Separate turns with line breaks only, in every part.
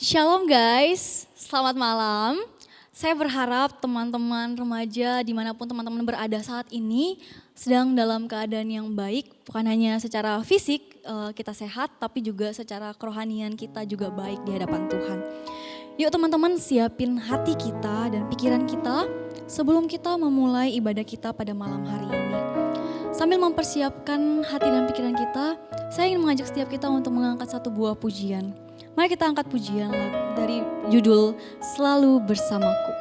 Shalom guys, selamat malam. Saya berharap teman-teman remaja dimanapun teman-teman berada saat ini sedang dalam keadaan yang baik. Bukan hanya secara fisik kita sehat, tapi juga secara kerohanian kita juga baik di hadapan Tuhan. Yuk teman-teman siapin hati kita dan pikiran kita sebelum kita memulai ibadah kita pada malam hari ini. Sambil mempersiapkan hati dan pikiran kita, saya ingin mengajak setiap kita untuk mengangkat satu buah pujian. Mari kita angkat pujian dari judul Selalu Bersamaku.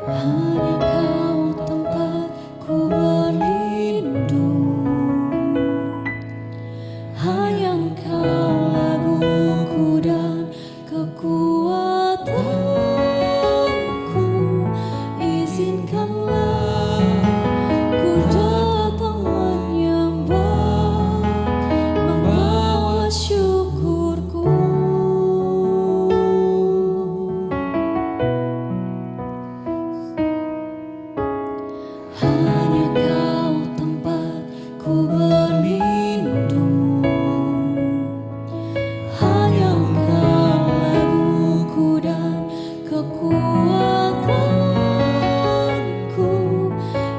Hanya Kau tempatku berlindung, hanya Engkau laguku dan kekuatanku. Izinkanlah ku datang menyembah, membawa syukurku. Hanya Kau tempatku berlindung, hanya Engkau laguku dan kekuatanku.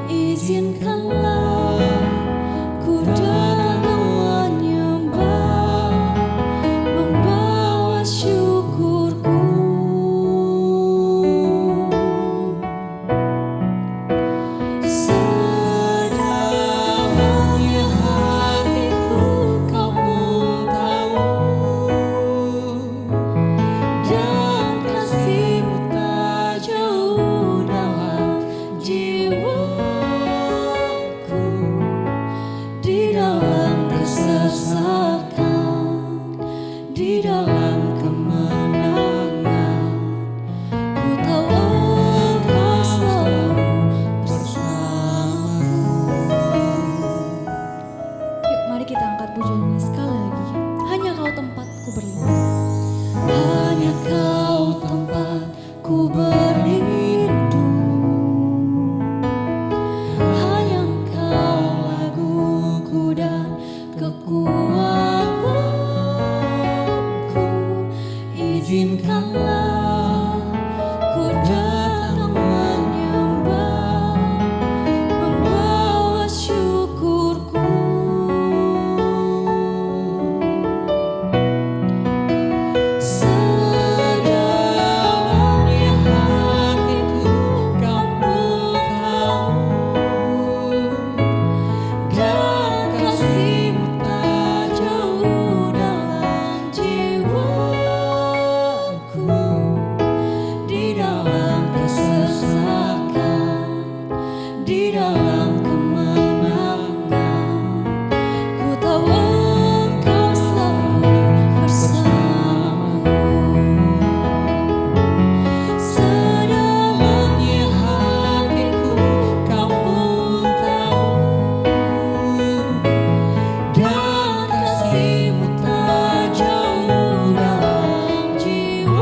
Izinkanlah ku datang menyembah, membawa syukurku. Sedalamnya hatiku Kau pun tahu, dan kasih-Mu tak jauh dalam jiwaku. Di dalam kesesakan, di dalam kemenangan, ku tahu Engkau selalu bersamaku. Yuk mari kita angkat pujian ini sekali lagi. Hanya Kau tempatku berlindung, hanya Kau tempatku berlindung, hanya Engkau laguku dan kekuatanku. Izinkanlah ku datang menyembah, membawa syukurku. Sedalamnya hatiku Kau pun tahu, dan kasih-Mu tak jauh dalam jiwaku. Di dalam kesesakan, di dalam kemenangan, ku tahu Engkau selalu bersamaku. Sedalamnya hatiku Kau pun tahu, dan kasih-Mu tak jauh dalam jiwaku.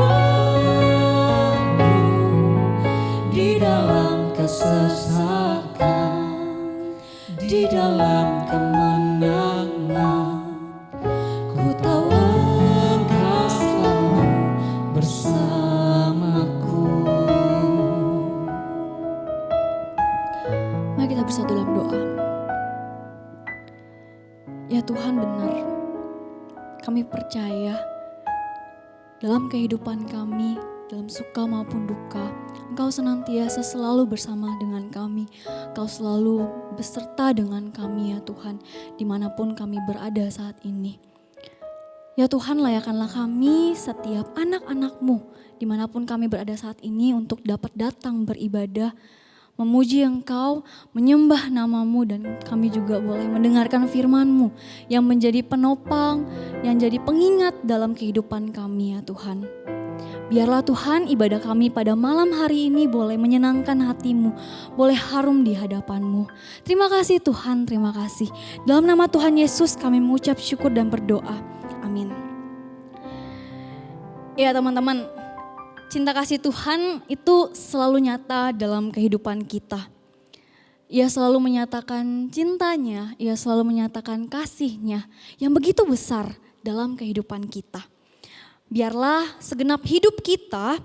Di dalam kesesakan, di dalam kemenangan, ku tahu Engkau selalu bersamaku. Mari kita bersatu dalam doa. Ya Tuhan, benar, kami percaya dalam kehidupan kami, dalam suka maupun duka, Engkau senantiasa selalu bersama dengan kami. Engkau selalu beserta dengan kami ya Tuhan, dimanapun kami berada saat ini. Ya Tuhan, layakkanlah kami setiap anak-anak-Mu dimanapun kami berada saat ini untuk dapat datang beribadah, memuji Engkau, menyembah nama-Mu, dan kami juga boleh mendengarkan firman-Mu yang menjadi penopang, yang jadi pengingat dalam kehidupan kami ya Tuhan. Biarlah Tuhan ibadah kami pada malam hari ini boleh menyenangkan hati-Mu, boleh harum di hadapan-Mu. Terima kasih Tuhan, terima kasih. Dalam nama Tuhan Yesus kami mengucap syukur dan berdoa. Amin. Ya teman-teman, cinta kasih Tuhan itu selalu nyata dalam kehidupan kita. Ia selalu menyatakan cintanya, ia selalu menyatakan kasihnya yang begitu besar dalam kehidupan kita. Biarlah segenap hidup kita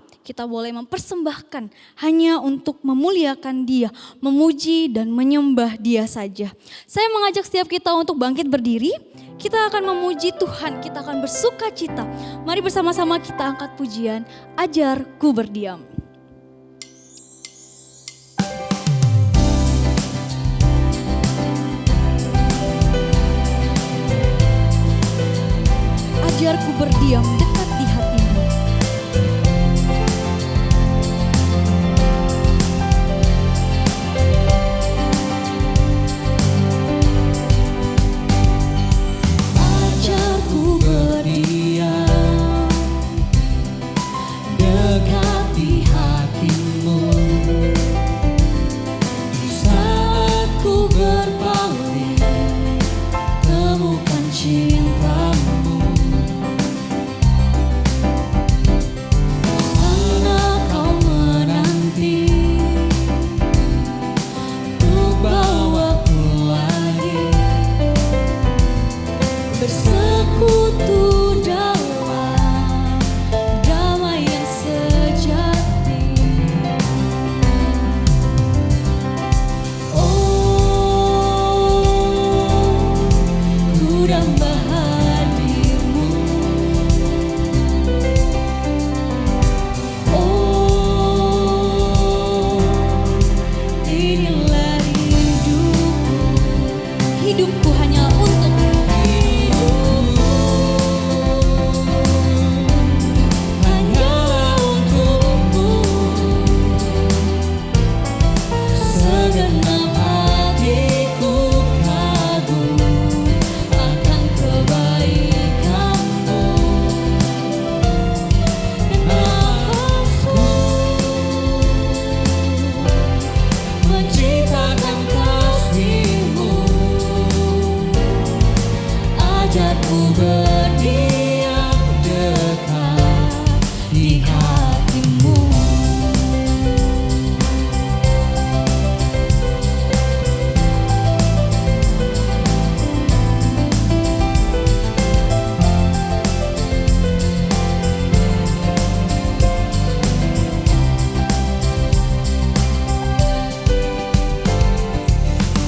boleh mempersembahkan hanya untuk memuliakan Dia, memuji dan menyembah Dia saja. Saya mengajak setiap kita untuk bangkit berdiri, kita akan memuji Tuhan, kita akan bersuka cita. Mari bersama-sama kita angkat pujian, Ajarku Berdiam. Ajarku berdiam dekat di hatimu.
Ajarku berdiam dekat di hatimu. Di saat ku berpaling, temukan cintamu. Bersekutu dalam damai yang sejati. Oh, ku damba hadirmu. Oh, inilah hidupku hanya untuk ajarku berdiam dekat di hatimu.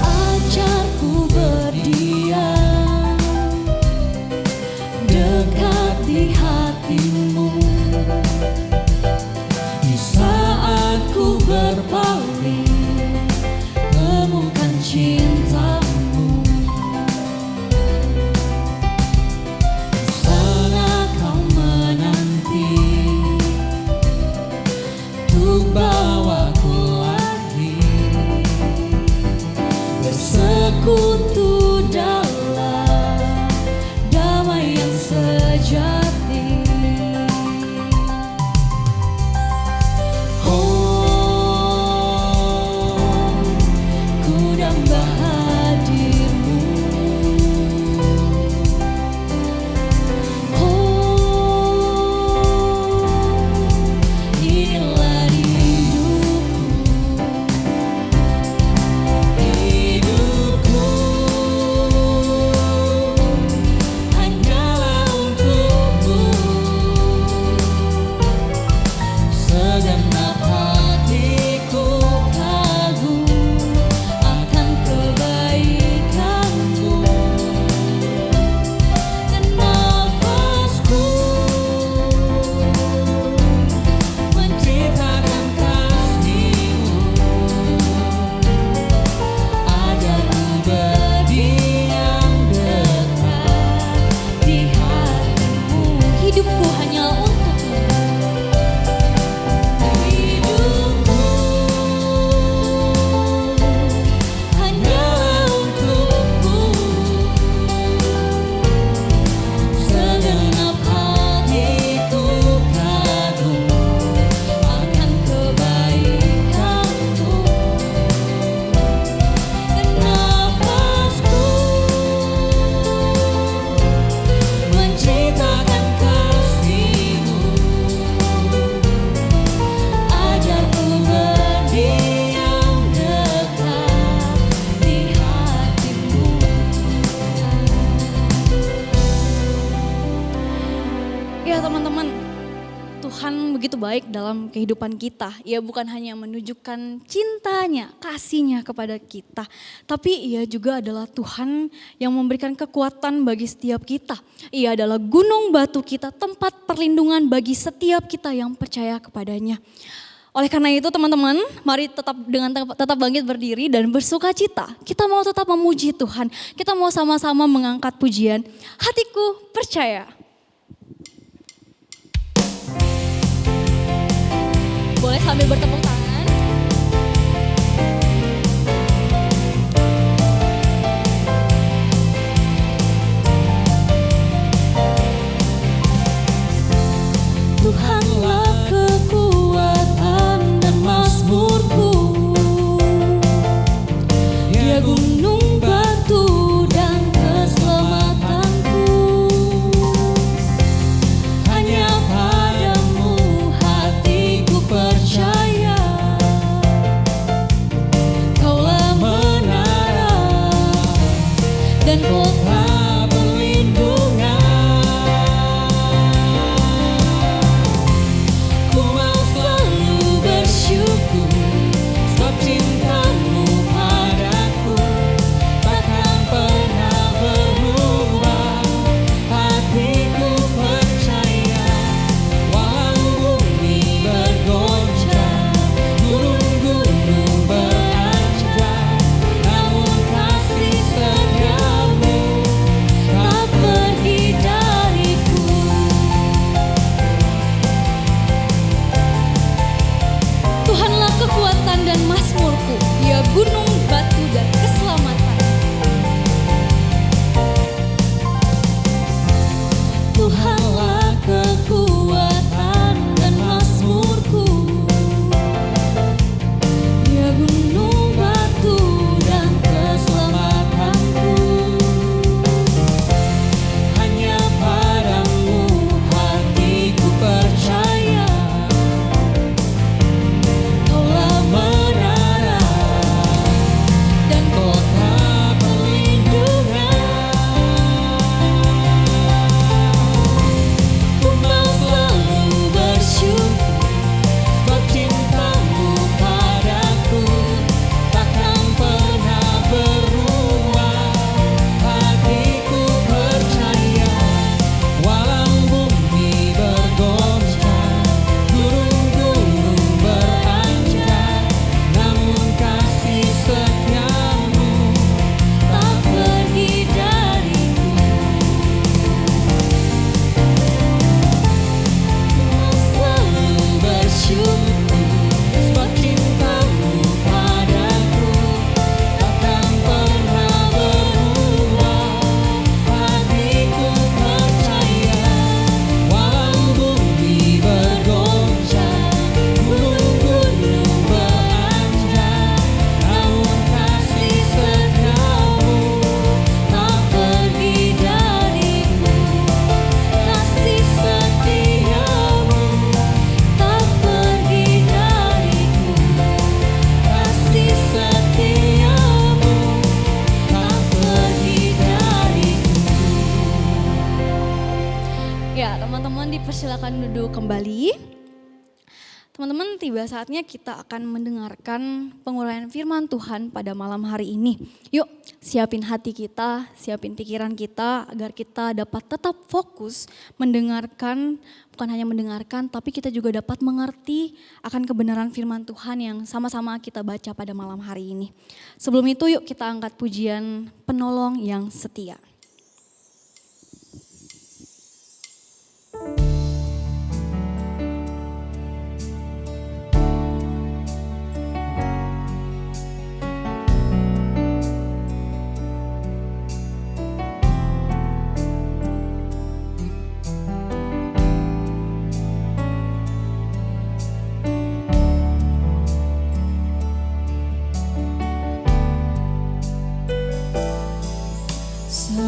Ajarku berdiam dekat di hatimu. Di saat ku berpaling, temukan cintamu. Di sana kau menanti untuk bawaku lagi. Bersekutu dalam damai yang sejati. Oh, ku damba hadirmu. Oh, inilah hidupku. Hanyalah untukmu. Segenap hatiku kagum akan kebaikanmu.
begitu baik dalam kehidupan kita. Ia bukan hanya menunjukkan cintanya, kasihnya kepada kita. Tapi ia juga adalah Tuhan yang memberikan kekuatan bagi setiap kita. Ia adalah gunung batu kita, tempat perlindungan bagi setiap kita yang percaya kepadanya. Oleh karena itu teman-teman, mari tetap bangkit berdiri dan bersuka cita. Kita mau tetap memuji Tuhan, kita mau sama-sama mengangkat pujian. Hatiku percaya. Boleh sambil bertepuk tangan.
Tuhanlah kekuatan dan mazmurku, Dia gunung batu dan keselamatanku. Hanya padamu hatiku percaya, Kaulah menara dan kota perlindungan. Ku mau selalu bersyukur sebab cintamu padaku takkan pernah berubah. Hatiku percaya, walau bumi bergoncang, gunung-gunung beranjak, namun kasih setiamu tak pergi dariku.
Tuhanlah kekuatan dan mazmurku, Dia gunung batu dan keselamatan.
Tuhanlah kekuatan dan mazmurku, Dia gunung batu dan keselamatanku. Hanya padamu hatiku percaya, Kaulah menara dan kota perlindungan. Ku mau selalu bersyukur sebab cintamu padaku takkan pernah berubah. Hatiku percaya, walau bumi bergoncang, gunung-gunung beranjak, namun kasih setiamu tak pergi dariku. Selalu bersyukur sebab cintamu padaku takkan pernah berubah. Hatiku percaya, walau bumi bergoncang, gunung-gunung beranjak, namun kasih setiamu tak pergi dariku. Kasih setiamu tak pergi dariku. Kasih setiamu tak pergi dariku.
Ya teman-teman dipersilakan duduk kembali. Teman-teman, tiba saatnya kita akan mendengarkan penguraian firman Tuhan pada malam hari ini. Yuk siapin hati kita, siapin pikiran kita agar kita dapat tetap fokus mendengarkan, bukan hanya mendengarkan tapi kita juga dapat mengerti akan kebenaran firman Tuhan yang sama-sama kita baca pada malam hari ini. Sebelum itu yuk kita angkat pujian penolong yang setia.
Sa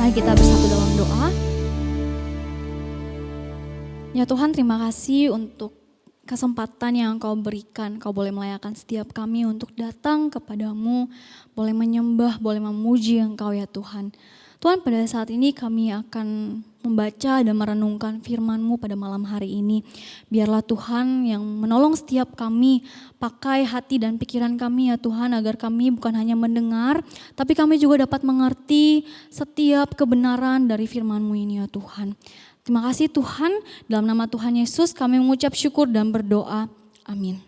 Mari kita bersatu dalam doa. Ya Tuhan, terima kasih untuk kesempatan yang Engkau berikan. Kau boleh melayakan setiap kami untuk datang kepadamu, boleh menyembah, boleh memuji Engkau ya Tuhan. Tuhan, pada saat ini kami akan membaca dan merenungkan firman-Mu pada malam hari ini. Biarlah Tuhan yang menolong setiap kami, pakai hati dan pikiran kami ya Tuhan, agar kami bukan hanya mendengar, tapi kami juga dapat mengerti setiap kebenaran dari firman-Mu ini ya Tuhan. Terima kasih Tuhan, dalam nama Tuhan Yesus kami mengucap syukur dan berdoa. Amin.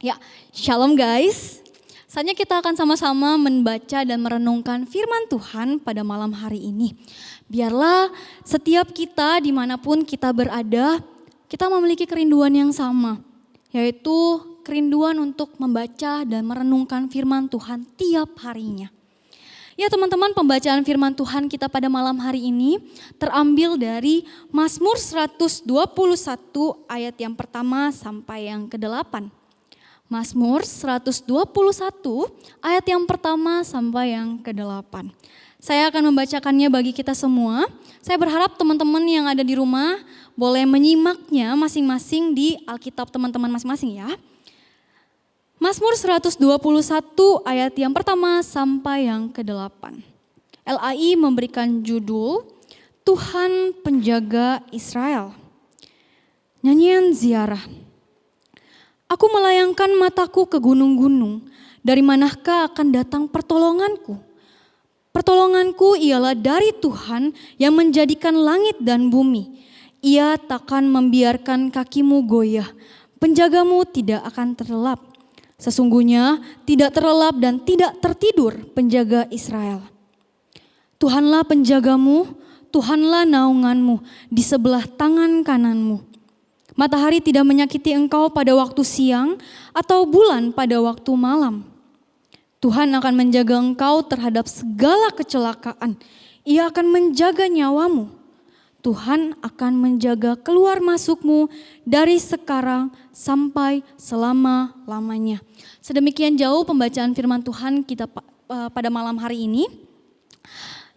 Ya, shalom guys. Saatnya kita akan sama-sama membaca dan merenungkan firman Tuhan pada malam hari ini. Biarlah setiap kita dimanapun kita berada, kita memiliki kerinduan yang sama. Yaitu kerinduan untuk membaca dan merenungkan firman Tuhan tiap harinya. Ya teman-teman, pembacaan firman Tuhan kita pada malam hari ini terambil dari Mazmur 121 ayat yang pertama sampai yang ke-8. Mazmur 121 ayat yang pertama sampai yang ke-8. Saya akan membacakannya bagi kita semua. Saya berharap teman-teman yang ada di rumah boleh menyimaknya masing-masing di Alkitab teman-teman masing-masing ya. Mazmur 121 ayat yang pertama sampai yang ke-8. LAI memberikan judul Tuhan Penjaga Israel. Nyanyian ziarah. Aku melayangkan mataku ke gunung-gunung, dari manakah akan datang pertolonganku? Pertolonganku ialah dari Tuhan yang menjadikan langit dan bumi. Ia takkan membiarkan kakimu goyah, penjagamu tidak akan terlelap. Sesungguhnya tidak terlelap dan tidak tertidur penjaga Israel. Tuhanlah penjagamu, Tuhanlah naunganmu di sebelah tangan kananmu. Matahari tidak menyakiti engkau pada waktu siang atau bulan pada waktu malam. Tuhan akan menjaga engkau terhadap segala kecelakaan. Ia akan menjaga nyawamu. Tuhan akan menjaga keluar masukmu dari sekarang sampai selama-lamanya. Sedemikian jauh pembacaan firman Tuhan kita pada malam hari ini.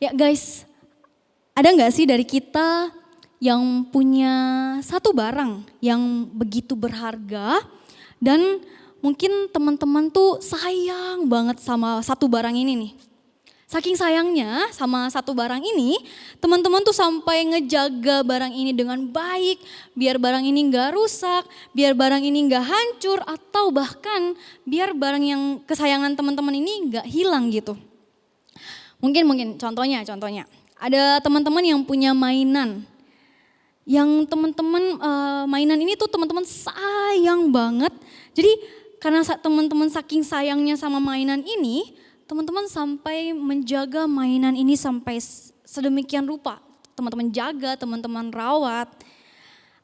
Ya guys, ada gak sih dari kita yang punya satu barang yang begitu berharga dan mungkin teman-teman tuh sayang banget sama satu barang ini nih. Saking sayangnya sama satu barang ini, teman-teman tuh sampai ngejaga barang ini dengan baik, biar barang ini gak rusak, biar barang ini gak hancur, atau bahkan biar barang yang kesayangan teman-teman ini gak hilang gitu. Mungkin contohnya, ada teman-teman yang punya mainan, yang teman-teman mainan ini tuh teman-teman sayang banget. Jadi karena teman-teman saking sayangnya sama mainan ini, teman-teman sampai menjaga mainan ini sampai sedemikian rupa. Teman-teman jaga, teman-teman rawat.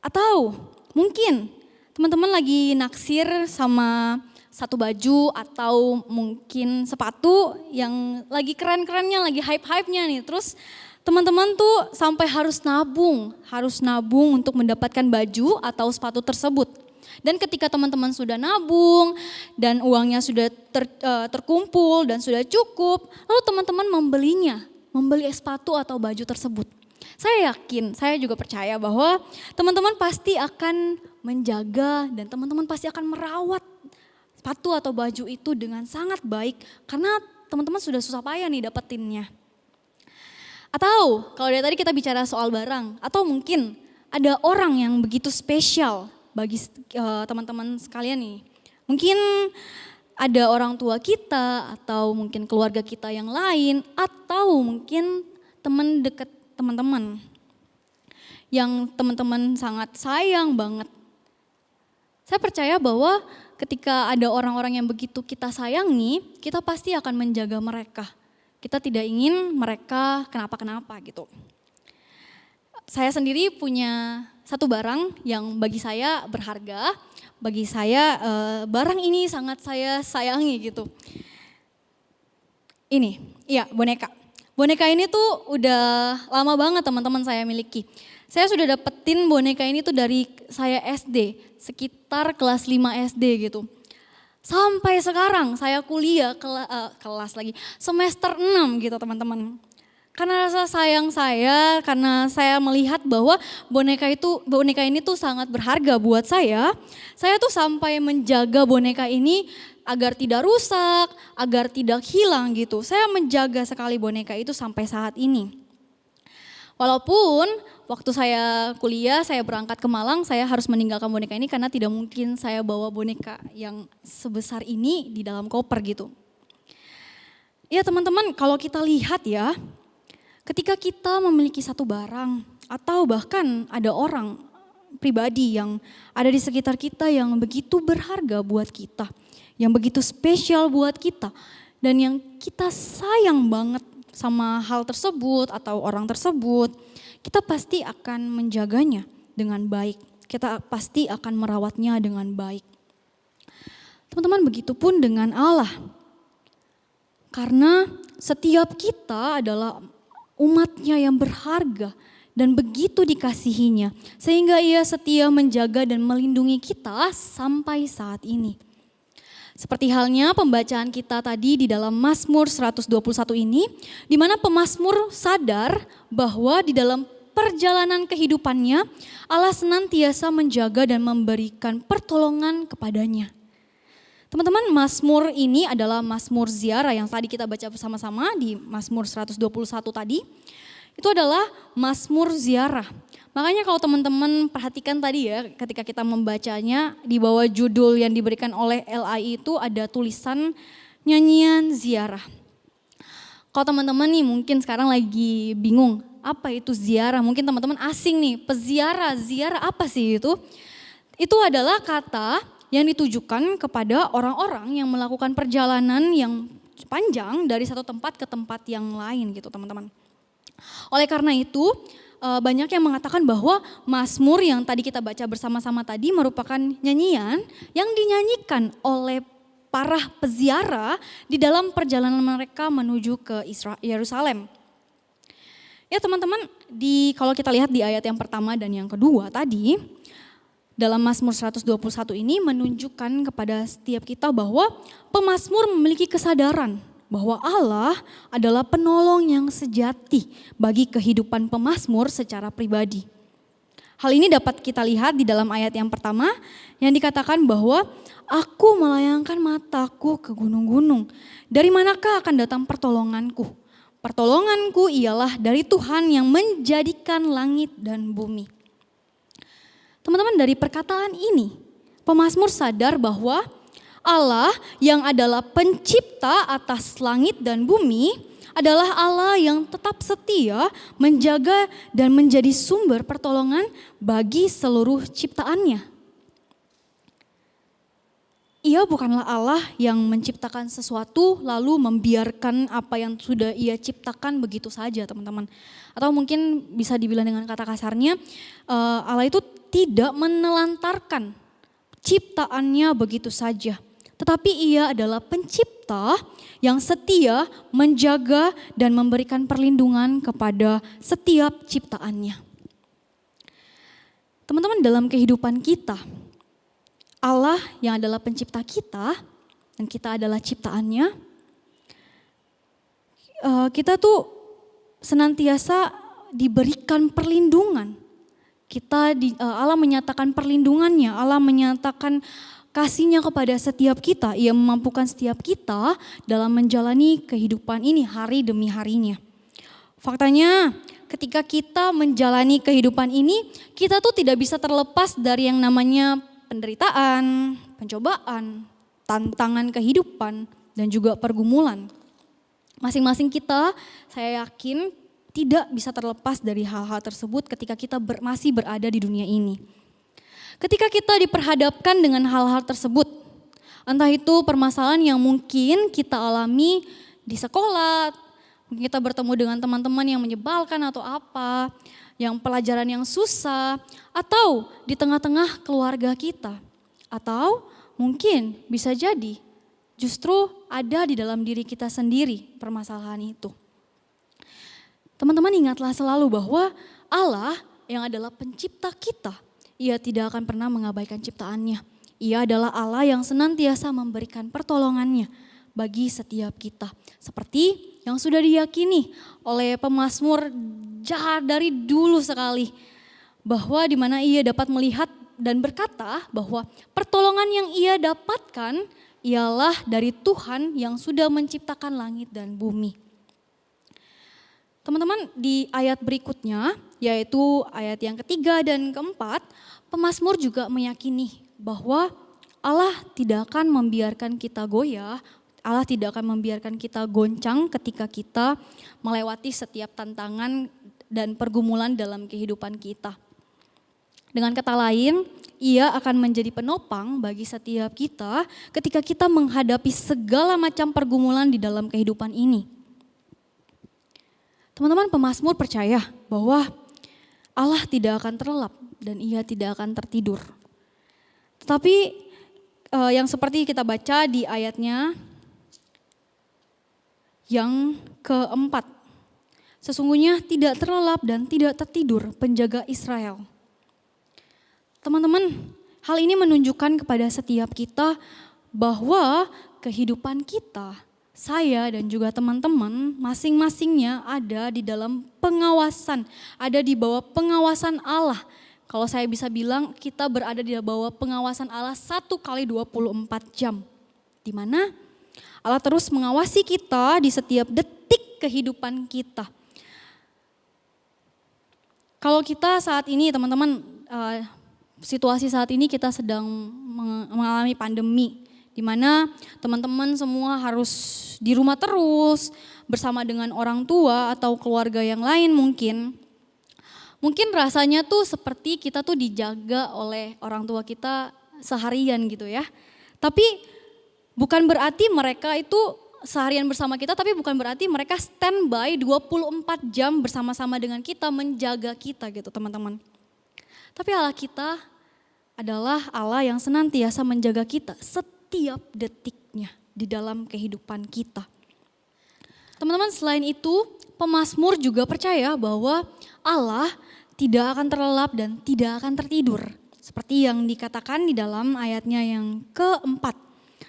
Atau mungkin teman-teman lagi naksir sama satu baju atau mungkin sepatu yang lagi keren-kerennya, lagi hype-hypenya nih. Terus teman-teman tuh sampai harus nabung untuk mendapatkan baju atau sepatu tersebut. Dan ketika teman-teman sudah nabung dan uangnya sudah terkumpul dan sudah cukup, lalu teman-teman membeli sepatu atau baju tersebut. Saya yakin, saya juga percaya bahwa teman-teman pasti akan menjaga dan teman-teman pasti akan merawat sepatu atau baju itu dengan sangat baik karena teman-teman sudah susah payah nih dapetinnya. Atau kalau dari tadi kita bicara soal barang, atau mungkin ada orang yang begitu spesial bagi teman-teman sekalian nih. Mungkin ada orang tua kita atau mungkin keluarga kita yang lain atau mungkin teman dekat teman-teman yang teman-teman sangat sayang banget. Saya percaya bahwa ketika ada orang-orang yang begitu kita sayangi, kita pasti akan menjaga mereka. Kita tidak ingin mereka kenapa-kenapa gitu. Saya sendiri punya satu barang yang bagi saya berharga, bagi saya barang ini sangat saya sayangi gitu. Ini, iya boneka. Boneka ini tuh udah lama banget teman-teman saya miliki. Saya sudah dapetin boneka ini tuh dari saya SD, sekitar kelas 5 SD gitu. Sampai sekarang saya kuliah kelas lagi, semester 6 gitu teman-teman. karena rasa sayang saya, karena saya melihat bahwa boneka ini tuh sangat berharga buat saya tuh sampai menjaga boneka ini agar tidak rusak, agar tidak hilang gitu. Saya menjaga sekali boneka itu sampai saat ini. Walaupun waktu saya kuliah, saya berangkat ke Malang, saya harus meninggalkan boneka ini karena tidak mungkin saya bawa boneka yang sebesar ini di dalam koper gitu. Ya teman-teman, kalau kita lihat ya, ketika kita memiliki satu barang atau bahkan ada orang pribadi yang ada di sekitar kita yang begitu berharga buat kita, yang begitu spesial buat kita, dan yang kita sayang banget sama hal tersebut atau orang tersebut, kita pasti akan menjaganya dengan baik. Kita pasti akan merawatnya dengan baik. Teman-teman, begitupun dengan Allah. Karena setiap kita adalah umatnya yang berharga dan begitu dikasihinya. Sehingga ia setia menjaga dan melindungi kita sampai saat ini. Seperti halnya pembacaan kita tadi di dalam Mazmur 121 ini, di mana pemazmur sadar bahwa di dalam perjalanan kehidupannya Allah senantiasa menjaga dan memberikan pertolongan kepadanya. Teman-teman, Mazmur ini adalah Mazmur ziarah yang tadi kita baca bersama-sama di Mazmur 121 tadi. Itu adalah Mazmur ziarah. Makanya kalau teman-teman perhatikan tadi ya, ketika kita membacanya di bawah judul yang diberikan oleh LAI itu ada tulisan nyanyian ziarah. Kalau teman-teman nih mungkin sekarang lagi bingung, apa itu ziarah? Mungkin teman-teman asing nih, peziarah, ziarah apa sih itu? Itu adalah kata yang ditujukan kepada orang-orang yang melakukan perjalanan yang panjang dari satu tempat ke tempat yang lain gitu teman-teman. Oleh karena itu, banyak yang mengatakan bahwa Mazmur yang tadi kita baca bersama-sama tadi merupakan nyanyian yang dinyanyikan oleh para peziarah di dalam perjalanan mereka menuju ke Yerusalem. Ya teman-teman, kalau kita lihat di ayat yang pertama dan yang kedua tadi, dalam Mazmur 121 ini menunjukkan kepada setiap kita bahwa pemazmur memiliki kesadaran bahwa Allah adalah penolong yang sejati bagi kehidupan pemazmur secara pribadi. Hal ini dapat kita lihat di dalam ayat yang pertama yang dikatakan bahwa aku melayangkan mataku ke gunung-gunung. Dari manakah akan datang pertolonganku? Pertolonganku ialah dari Tuhan yang menjadikan langit dan bumi. Teman-teman, dari perkataan ini pemazmur sadar bahwa Allah yang adalah pencipta atas langit dan bumi adalah Allah yang tetap setia menjaga dan menjadi sumber pertolongan bagi seluruh ciptaannya. Ia bukanlah Allah yang menciptakan sesuatu lalu membiarkan apa yang sudah ia ciptakan begitu saja teman-teman. Atau mungkin bisa dibilang dengan kata kasarnya, Allah itu tidak menelantarkan ciptaannya begitu saja. Tetapi ia adalah pencipta yang setia menjaga dan memberikan perlindungan kepada setiap ciptaannya. Teman-teman, dalam kehidupan kita, Allah yang adalah pencipta kita dan kita adalah ciptaannya, kita tuh senantiasa diberikan perlindungan. Allah menyatakan perlindungannya, Allah menyatakan kasih-Nya kepada setiap kita. Ia memampukan setiap kita dalam menjalani kehidupan ini hari demi harinya. Faktanya ketika kita menjalani kehidupan ini, kita tuh tidak bisa terlepas dari yang namanya penderitaan, pencobaan, tantangan kehidupan, dan juga pergumulan. Masing-masing kita, saya yakin tidak bisa terlepas dari hal-hal tersebut ketika kita masih berada di dunia ini. Ketika kita diperhadapkan dengan hal-hal tersebut, entah itu permasalahan yang mungkin kita alami di sekolah, mungkin kita bertemu dengan teman-teman yang menyebalkan atau apa, yang pelajaran yang susah, atau di tengah-tengah keluarga kita. Atau mungkin bisa jadi justru ada di dalam diri kita sendiri permasalahan itu. Teman-teman, ingatlah selalu bahwa Allah yang adalah pencipta kita, Ia tidak akan pernah mengabaikan ciptaannya. Ia adalah Allah yang senantiasa memberikan pertolongannya bagi setiap kita. Seperti yang sudah diyakini oleh pemazmur dari dulu sekali, bahwa di mana ia dapat melihat dan berkata bahwa pertolongan yang ia dapatkan ialah dari Tuhan yang sudah menciptakan langit dan bumi. Teman-teman, di ayat berikutnya, yaitu ayat yang ketiga dan keempat, pemazmur juga meyakini bahwa Allah tidak akan membiarkan kita goyah, Allah tidak akan membiarkan kita goncang ketika kita melewati setiap tantangan dan pergumulan dalam kehidupan kita. Dengan kata lain, ia akan menjadi penopang bagi setiap kita ketika kita menghadapi segala macam pergumulan di dalam kehidupan ini. Teman-teman, pemazmur percaya bahwa Allah tidak akan terlelap dan ia tidak akan tertidur. Tetapi yang seperti kita baca di ayatnya yang keempat, sesungguhnya tidak terlelap dan tidak tertidur penjaga Israel. Teman-teman, hal ini menunjukkan kepada setiap kita bahwa kehidupan kita, saya dan juga teman-teman masing-masingnya ada di dalam pengawasan, ada di bawah pengawasan Allah. Kalau saya bisa bilang kita berada di bawah pengawasan Allah 1 kali 24 jam. Di mana Allah terus mengawasi kita di setiap detik kehidupan kita. Kalau kita saat ini teman-teman, situasi saat ini kita sedang mengalami pandemi, di mana teman-teman semua harus di rumah terus bersama dengan orang tua atau keluarga yang lain mungkin. Mungkin rasanya tuh seperti kita tuh dijaga oleh orang tua kita seharian gitu ya. Tapi bukan berarti mereka itu seharian bersama kita, tapi bukan berarti mereka standby 24 jam bersama-sama dengan kita, menjaga kita gitu teman-teman. Tapi Allah kita adalah Allah yang senantiasa menjaga kita setiap detiknya di dalam kehidupan kita. Teman-teman, selain itu pemazmur juga percaya bahwa Allah tidak akan terlelap dan tidak akan tertidur. Seperti yang dikatakan di dalam ayatnya yang keempat.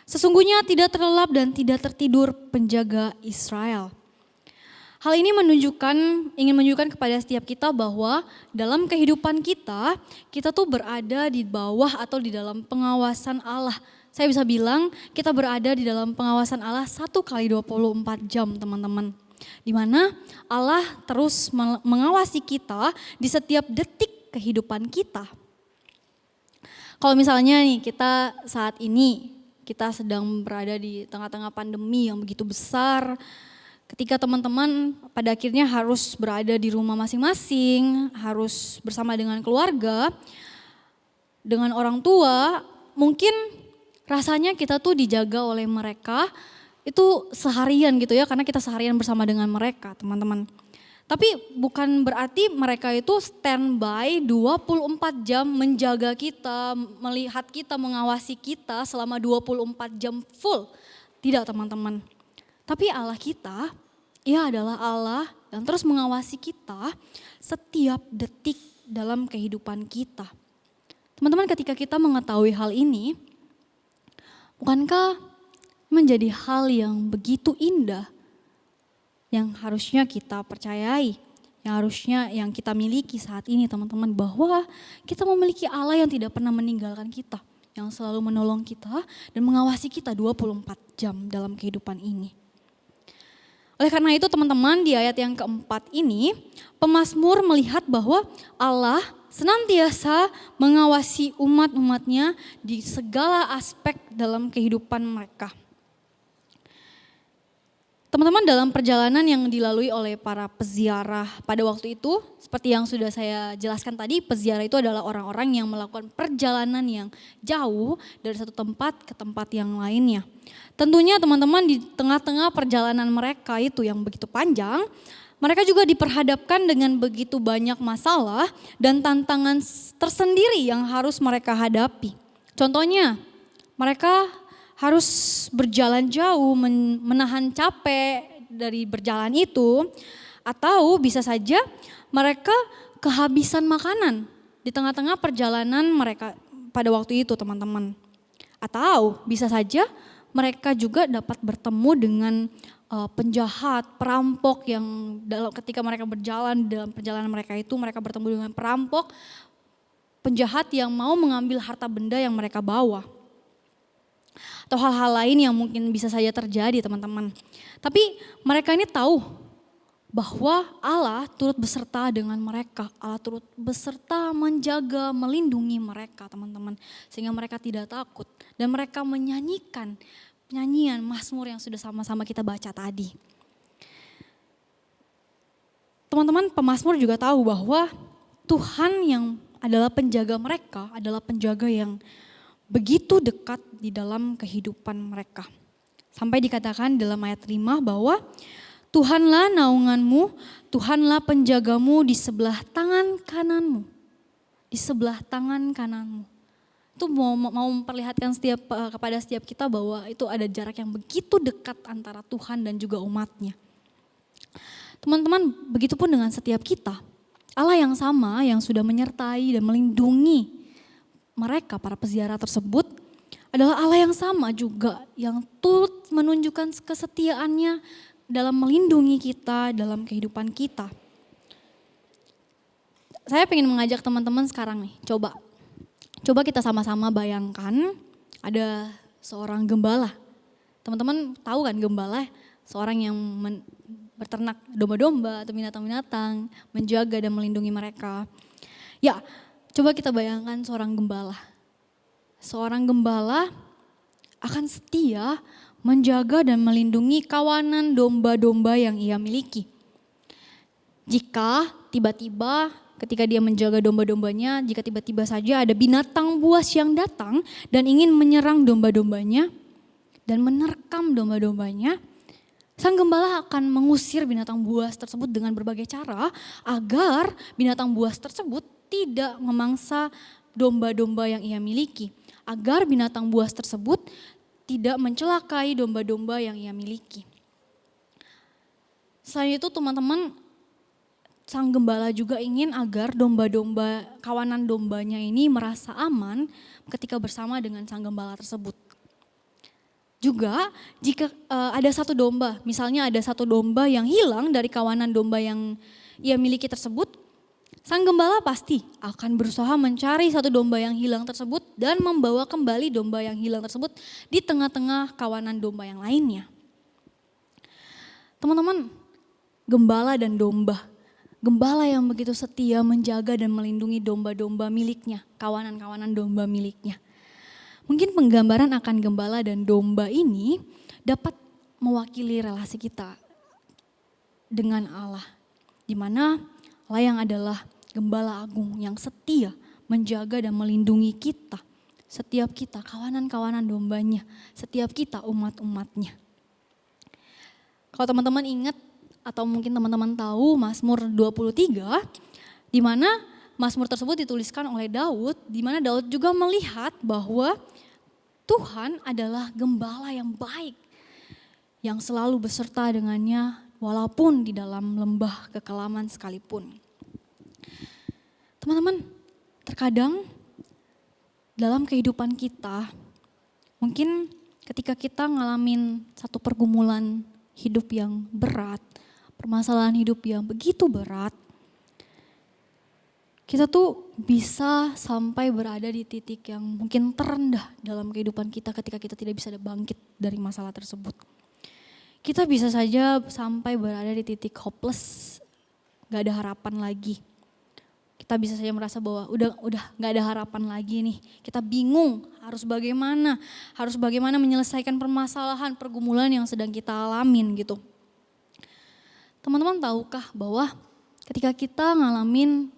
Sesungguhnya tidak terlelap dan tidak tertidur penjaga Israel. Hal ini ingin menunjukkan kepada setiap kita bahwa dalam kehidupan kita tuh berada di bawah atau di dalam pengawasan Allah. Saya bisa bilang kita berada di dalam pengawasan Allah 1 kali 24 jam teman-teman. Di mana Allah terus mengawasi kita di setiap detik kehidupan kita. Kalau misalnya nih kita saat ini kita sedang berada di tengah-tengah pandemi yang begitu besar, ketika teman-teman pada akhirnya harus berada di rumah masing-masing, harus bersama dengan keluarga, dengan orang tua, mungkin rasanya kita tuh dijaga oleh mereka itu seharian gitu ya, karena kita seharian bersama dengan mereka teman-teman. Tapi bukan berarti mereka itu standby 24 jam menjaga kita, melihat kita, mengawasi kita selama 24 jam full. Tidak teman-teman. Tapi Allah kita, ia adalah Allah yang terus mengawasi kita setiap detik dalam kehidupan kita. Teman-teman, ketika kita mengetahui hal ini, bukankah menjadi hal yang begitu indah yang harusnya kita percayai, yang kita miliki saat ini teman-teman, bahwa kita memiliki Allah yang tidak pernah meninggalkan kita, yang selalu menolong kita dan mengawasi kita 24 jam dalam kehidupan ini. Oleh karena itu teman-teman, di ayat yang keempat ini pemazmur melihat bahwa Allah senantiasa mengawasi umat-umatnya di segala aspek dalam kehidupan mereka. Teman-teman, dalam perjalanan yang dilalui oleh para peziarah pada waktu itu, seperti yang sudah saya jelaskan tadi, peziarah itu adalah orang-orang yang melakukan perjalanan yang jauh dari satu tempat ke tempat yang lainnya. Tentunya teman-teman, di tengah-tengah perjalanan mereka itu yang begitu panjang, mereka juga diperhadapkan dengan begitu banyak masalah dan tantangan tersendiri yang harus mereka hadapi. Contohnya, mereka harus berjalan jauh, menahan capek dari berjalan itu, atau bisa saja mereka kehabisan makanan di tengah-tengah perjalanan mereka pada waktu itu teman-teman. Atau bisa saja mereka juga dapat bertemu dengan penjahat, perampok yang ketika mereka berjalan dalam perjalanan mereka itu mereka bertemu dengan perampok, penjahat yang mau mengambil harta benda yang mereka bawa. Atau hal-hal lain yang mungkin bisa saja terjadi teman-teman. Tapi mereka ini tahu bahwa Allah turut beserta dengan mereka. Allah turut beserta menjaga, melindungi mereka teman-teman. Sehingga mereka tidak takut dan mereka menyanyikan nyanyian Mazmur yang sudah sama-sama kita baca tadi. Teman-teman pemazmur juga tahu bahwa Tuhan yang adalah penjaga mereka, adalah penjaga yang begitu dekat di dalam kehidupan mereka. Sampai dikatakan dalam ayat 5 bahwa Tuhanlah naunganmu, Tuhanlah penjagamu di sebelah tangan kananmu. Di sebelah tangan kananmu. Itu mau memperlihatkan kepada setiap kita bahwa itu ada jarak yang begitu dekat antara Tuhan dan juga umatnya. Teman-teman, begitupun dengan setiap kita. Allah yang sama yang sudah menyertai dan melindungi mereka, para peziarah tersebut, adalah Allah yang sama juga yang turut menunjukkan kesetiaannya dalam melindungi kita, dalam kehidupan kita. Saya ingin mengajak teman-teman sekarang nih, coba kita sama-sama bayangkan ada seorang gembala. Teman-teman tahu kan gembala, seorang yang berternak domba-domba atau binatang-binatang, menjaga dan melindungi mereka. Ya, coba kita bayangkan seorang gembala. Seorang gembala akan setia menjaga dan melindungi kawanan domba-domba yang ia miliki. Jika tiba-tiba ketika dia menjaga domba-dombanya, jika tiba-tiba saja ada binatang buas yang datang dan ingin menyerang domba-dombanya dan menerkam domba-dombanya, sang gembala akan mengusir binatang buas tersebut dengan berbagai cara agar binatang buas tersebut tidak memangsa domba-domba yang ia miliki. Agar binatang buas tersebut tidak mencelakai domba-domba yang ia miliki. Selain itu teman-teman, sang gembala juga ingin agar domba-domba, kawanan dombanya ini merasa aman ketika bersama dengan sang gembala tersebut. Juga jika ada satu domba, misalnya ada satu domba yang hilang dari kawanan domba yang ia miliki tersebut, sang gembala pasti akan berusaha mencari satu domba yang hilang tersebut dan membawa kembali domba yang hilang tersebut di tengah-tengah kawanan domba yang lainnya. Teman-teman, gembala dan domba, gembala yang begitu setia menjaga dan melindungi domba-domba miliknya, kawanan-kawanan domba miliknya. Mungkin penggambaran akan gembala dan domba ini dapat mewakili relasi kita dengan Allah. Di mana Allah yang adalah gembala agung yang setia menjaga dan melindungi kita. Setiap kita kawanan-kawanan dombanya, setiap kita umat-umatnya. Kalau teman-teman ingat atau mungkin teman-teman tahu Mazmur 23, di mana Mazmur tersebut dituliskan oleh Daud, di mana Daud juga melihat bahwa Tuhan adalah gembala yang baik, yang selalu beserta dengannya walaupun di dalam lembah kekelaman sekalipun. Teman-teman, terkadang dalam kehidupan kita, mungkin ketika kita ngalamin satu pergumulan hidup yang berat, permasalahan hidup yang begitu berat, kita tuh bisa sampai berada di titik yang mungkin terendah dalam kehidupan kita ketika kita tidak bisa bangkit dari masalah tersebut. Kita bisa saja sampai berada di titik hopeless, gak ada harapan lagi. Kita bisa saja merasa bahwa udah gak ada harapan lagi nih. Kita bingung harus bagaimana menyelesaikan permasalahan, pergumulan yang sedang kita alamin gitu. Teman-teman tahukah bahwa ketika kita ngalamin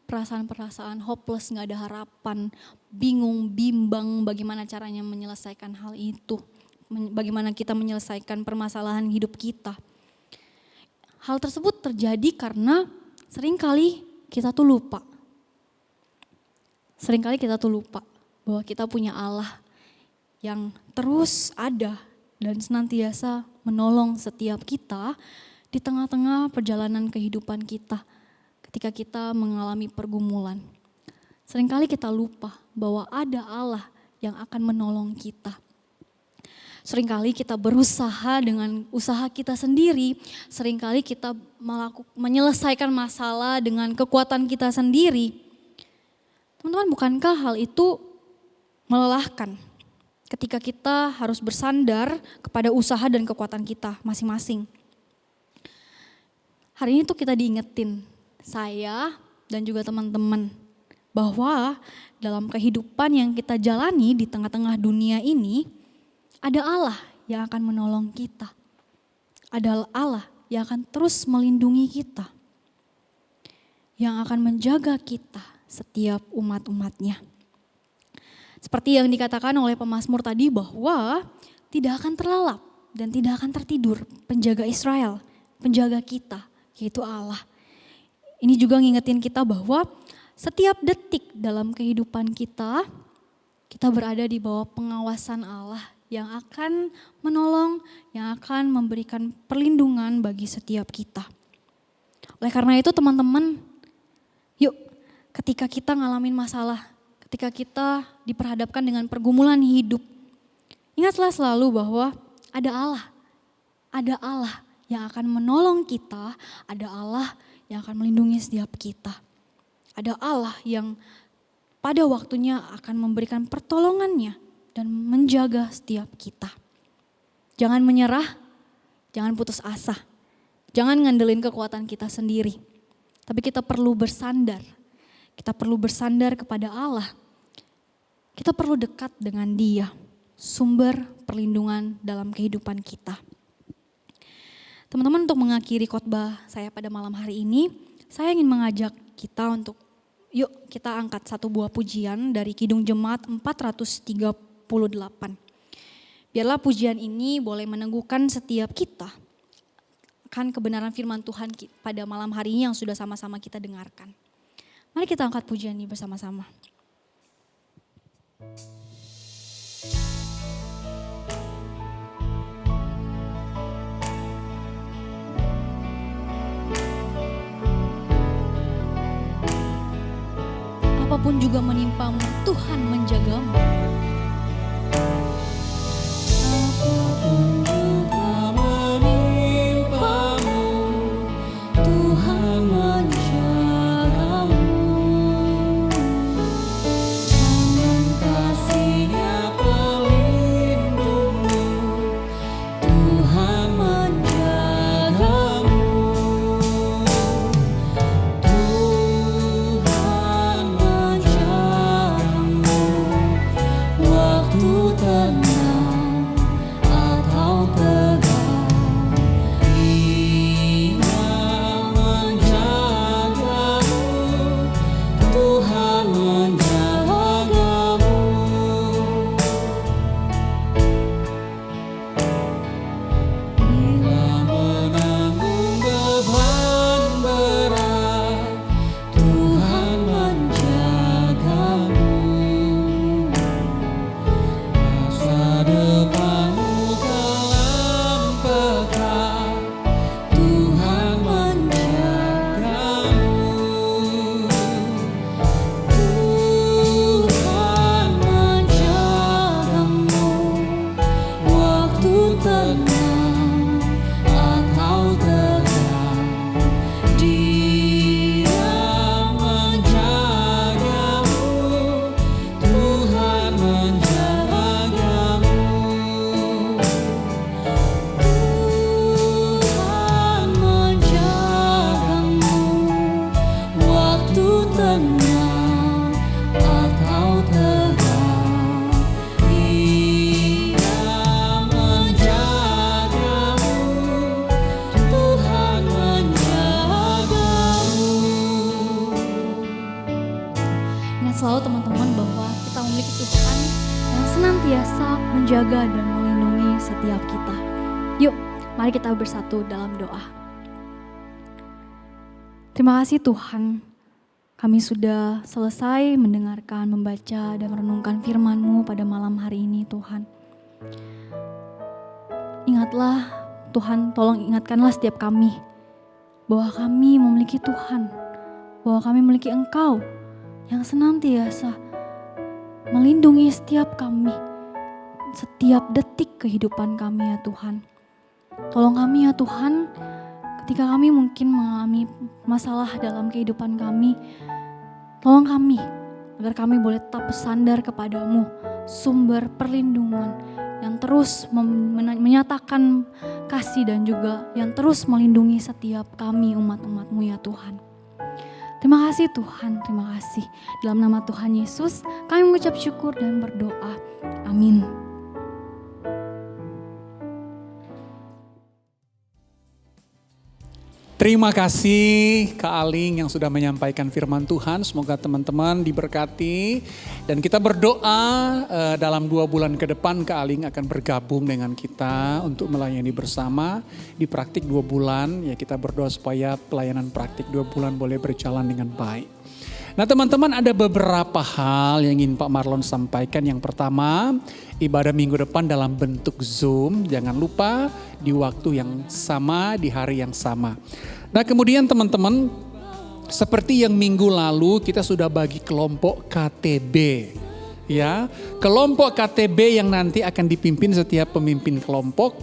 perasaan-perasaan hopeless, gak ada harapan, bingung, bimbang bagaimana caranya menyelesaikan hal itu. Bagaimana kita menyelesaikan permasalahan hidup kita. Hal tersebut terjadi karena seringkali kita tuh lupa. Seringkali kita tuh lupa bahwa kita punya Allah yang terus ada dan senantiasa menolong setiap kita di tengah-tengah perjalanan kehidupan kita. Ketika kita mengalami pergumulan, seringkali kita lupa bahwa ada Allah yang akan menolong kita. Seringkali kita berusaha dengan usaha kita sendiri, seringkali kita menyelesaikan masalah dengan kekuatan kita sendiri. Teman-teman, bukankah hal itu melelahkan ketika kita harus bersandar kepada usaha dan kekuatan kita masing-masing? Hari ini tuh kita diingetin, saya dan juga teman-teman, bahwa dalam kehidupan yang kita jalani di tengah-tengah dunia ini, ada Allah yang akan menolong kita. Ada Allah yang akan terus melindungi kita. Yang akan menjaga kita setiap umat-umatnya. Seperti yang dikatakan oleh pemazmur tadi bahwa tidak akan terlelap dan tidak akan tertidur penjaga Israel, penjaga kita, yaitu Allah. Ini juga ngingetin kita bahwa setiap detik dalam kehidupan kita, kita berada di bawah pengawasan Allah yang akan menolong, yang akan memberikan perlindungan bagi setiap kita. Oleh karena itu teman-teman, yuk ketika kita ngalamin masalah, ketika kita diperhadapkan dengan pergumulan hidup, ingatlah selalu bahwa ada Allah yang akan menolong kita, ada Allah yang akan melindungi setiap kita. Ada Allah yang pada waktunya akan memberikan pertolongannya dan menjaga setiap kita. Jangan menyerah, jangan putus asa, jangan ngandelin kekuatan kita sendiri. Tapi kita perlu bersandar, kita perlu bersandar kepada Allah. Kita perlu dekat dengan Dia, sumber perlindungan dalam kehidupan kita. Teman-teman, untuk mengakhiri khotbah saya pada malam hari ini, saya ingin mengajak kita untuk yuk kita angkat satu buah pujian dari Kidung Jemaat 438. Biarlah pujian ini boleh meneguhkan setiap kita akan kebenaran firman Tuhan pada malam hari ini yang sudah sama-sama kita dengarkan. Mari kita angkat pujian ini bersama-sama. Apapun juga menimpamu, Tuhan menjagamu.
Apapun juga menimpamu, Tuhan menjagamu. Tangan kasih-Nya pelindungmu, Tuhan menjagamu. Tuhan menjagamu waktu tenang atau tegang. Dia menjagamu, Tuhan menjagamu. Bila menanggung beban berat, Tuhan menjagamu. Masa depanmu kelam pekat, Tuhan menjagamu. Tuhan menjagamu waktu tenang atau tegang. Dia menjagamu, Tuhan menjagamu. Tuhan menjagamu waktu tenang atau tegang. Dia menjagamu, Tuhan menjagamu.
Ingat selalu teman-teman bahwa kita memiliki Tuhan yang senantiasa menjaga dan melindungi setiap kita. Yuk, mari kita bersatu dalam doa. Terima kasih Tuhan, kami sudah selesai mendengarkan, membaca, dan merenungkan firman-Mu pada malam hari ini Tuhan. Ingatlah Tuhan, tolong ingatkanlah setiap kami bahwa kami memiliki Tuhan, bahwa kami memiliki Engkau yang senantiasa melindungi setiap kami, setiap detik kehidupan kami ya Tuhan. Tolong kami ya Tuhan, ketika kami mungkin mengalami masalah dalam kehidupan kami, tolong kami agar kami boleh tetap bersandar kepadamu, sumber perlindungan yang terus menyatakan kasih dan juga yang terus melindungi setiap kami umat-umat-Mu ya Tuhan. Terima kasih Tuhan, terima kasih. Dalam nama Tuhan Yesus kami mengucap syukur dan berdoa. Amin.
Terima kasih Kak Aling yang sudah menyampaikan firman Tuhan. Semoga teman-teman diberkati. Dan kita berdoa dalam 2 bulan ke depan Kak Aling akan bergabung dengan kita untuk melayani bersama. Di praktik 2 bulan ya kita berdoa supaya pelayanan praktik 2 bulan boleh berjalan dengan baik. Nah teman-teman ada beberapa hal yang ingin Pak Marlon sampaikan. Yang pertama, ibadah minggu depan dalam bentuk Zoom. Jangan lupa di waktu yang sama, di hari yang sama. Nah kemudian teman-teman, seperti yang minggu lalu kita sudah bagi kelompok KTB. Ya, kelompok KTB yang nanti akan dipimpin setiap pemimpin kelompok.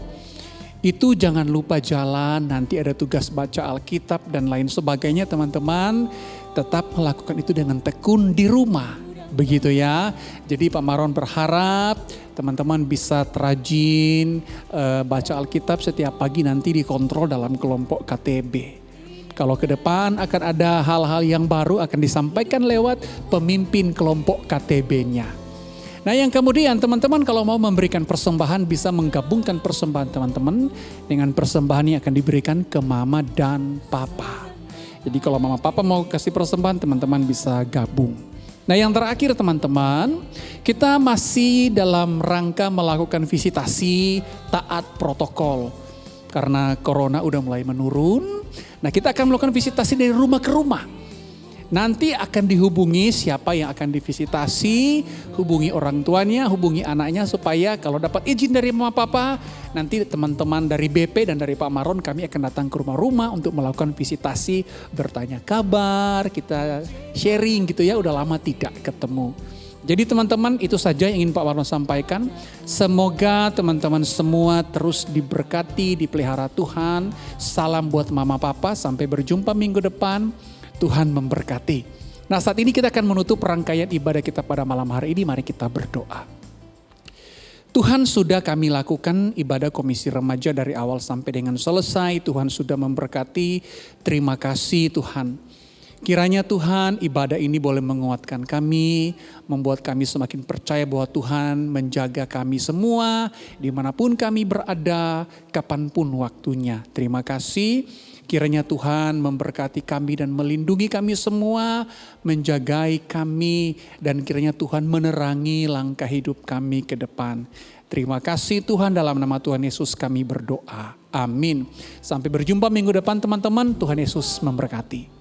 Itu jangan lupa jalan, nanti ada tugas baca Alkitab dan lain sebagainya teman-teman. Tetap melakukan itu dengan tekun di rumah. Begitu ya. Jadi Pak Maron berharap teman-teman bisa rajin baca Alkitab setiap pagi nanti dikontrol dalam kelompok KTB. Kalau ke depan akan ada hal-hal yang baru akan disampaikan lewat pemimpin kelompok KTB-nya. Nah yang kemudian teman-teman kalau mau memberikan persembahan bisa menggabungkan persembahan teman-teman dengan persembahan yang akan diberikan ke mama dan papa. Jadi kalau mama papa mau kasih persembahan teman-teman bisa gabung. Nah yang terakhir teman-teman, kita masih dalam rangka melakukan visitasi taat protokol. Karena corona udah mulai menurun, nah kita akan melakukan visitasi dari rumah ke rumah. Nanti akan dihubungi siapa yang akan divisitasi, hubungi orang tuanya, hubungi anaknya supaya kalau dapat izin dari mama papa, nanti teman-teman dari BP dan dari Pak Maron kami akan datang ke rumah-rumah untuk melakukan visitasi, bertanya kabar, kita sharing gitu ya, udah lama tidak ketemu. Jadi teman-teman itu saja yang ingin Pak Maron sampaikan. Semoga teman-teman semua terus diberkati, dipelihara Tuhan. Salam buat mama papa, sampai berjumpa minggu depan. Tuhan memberkati. Nah saat ini kita akan menutup rangkaian ibadah kita pada malam hari ini. Mari kita berdoa. Tuhan sudah kami lakukan ibadah komisi remaja dari awal sampai dengan selesai. Tuhan sudah memberkati. Terima kasih Tuhan. Kiranya Tuhan ibadah ini boleh menguatkan kami. Membuat kami semakin percaya bahwa Tuhan menjaga kami semua. Dimanapun kami berada, kapanpun waktunya. Terima kasih. Kiranya Tuhan memberkati kami dan melindungi kami semua, menjagai kami, dan kiranya Tuhan menerangi langkah hidup kami ke depan. Terima kasih Tuhan, dalam nama Tuhan Yesus kami berdoa. Amin. Sampai berjumpa minggu depan teman-teman, Tuhan Yesus memberkati.